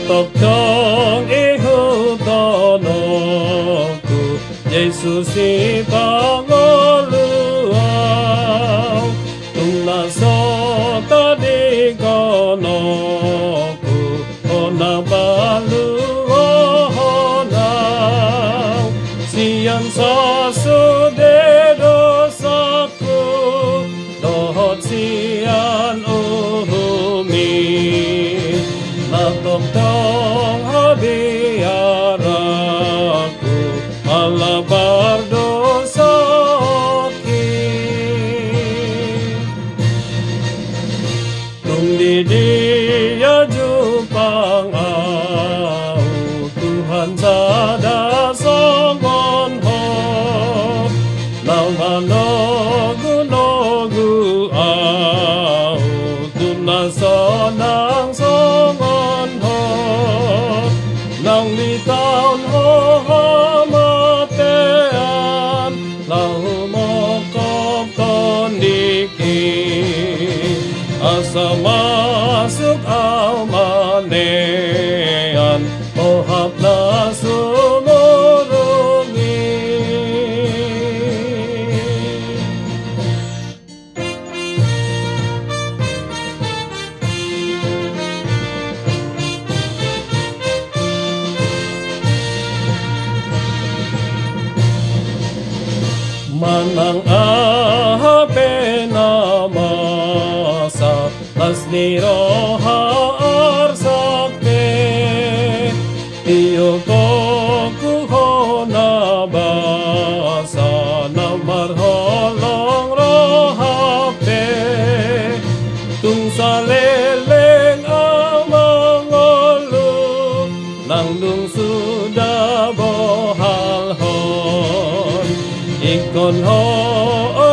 Matok dong ihutonoku Yesus si pangoluau Tungnaso tadi konoku Ona baluonau Sian sasude dosaku Dohot sian uhumi Matok dong habiaraku Allah berdosaku Tung di dia jupang au Tuhan sada songon ho Nau manogu nogu au Tunaso nang songon ho Nang di taon ho hamatean Lau mokok tondiki Asa masuk au manean Ohap na sumurungi Manang ahape namasa Asni roha arsakte Iyo koku hona basa Namar holong rohape Tung saleleng amangolu Nangdung sudah bohal hon Ikon ho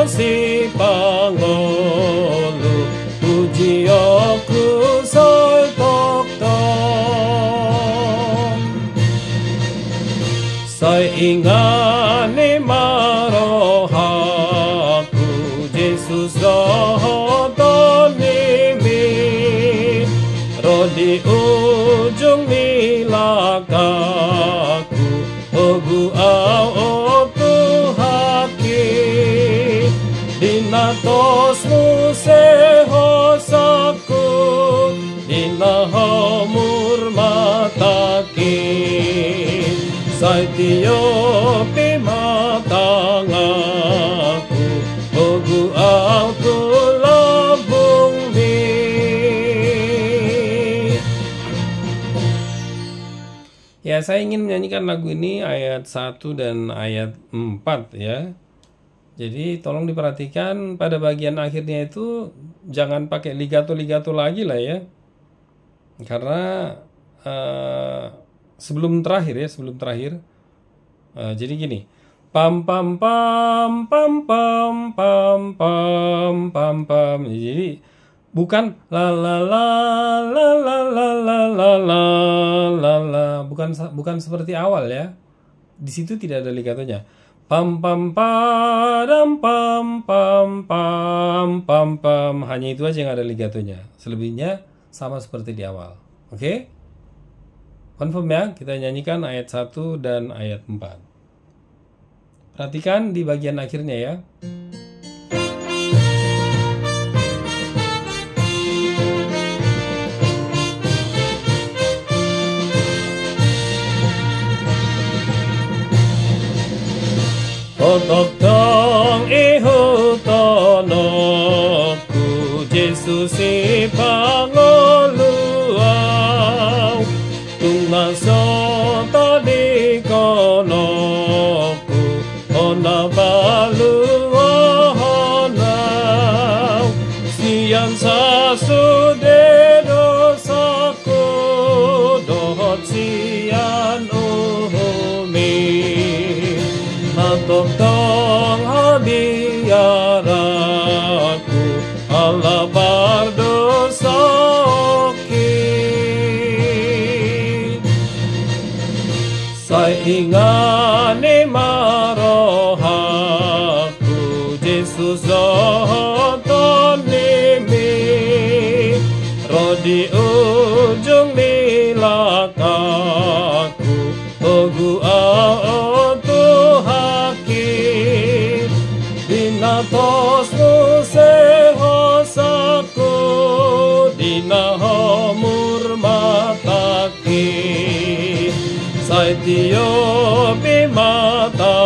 si pangolu Puji aku soy tokton Soy ingani marohaku Yesus rohoton nimi Rodi ujung nilakaku Ogu au Dinatos musehosaku Dinahomur mataki Saitiopi matangaku Ogu au tulabung mi Ya, saya ingin menyanyikan lagu ini ayat 1 dan ayat 4 ya. Jadi tolong diperhatikan pada bagian akhirnya itu jangan pakai ligato-ligato lagi lah ya. Karena sebelum terakhir. Jadi gini. Pam pam pam pam pam pam pam pam pam. Jadi bukan la la la la la la la la la la la. Bukan seperti awal ya. Di situ tidak ada ligatonya. Pam pam padam pam pam pam pam pam. Hanya itu aja yang ada ligatonya. Selebihnya sama seperti di awal. Oke? Confirm ya. Kita nyanyikan ayat 1 dan ayat 4. Perhatikan di bagian akhirnya ya. Otok dong ihutonoku Yesus si pangoluau Tungnaso tadi konoku Ona baluonau Sian sasude dosaku Dohot sian uhumi Matok dong habiaraku Allah berdosaku Sai ingani marohaku Yesus rohoton nimi Rodi ujung nilak Dina tosmu sehosaku, dina homur mataki, saitio bimata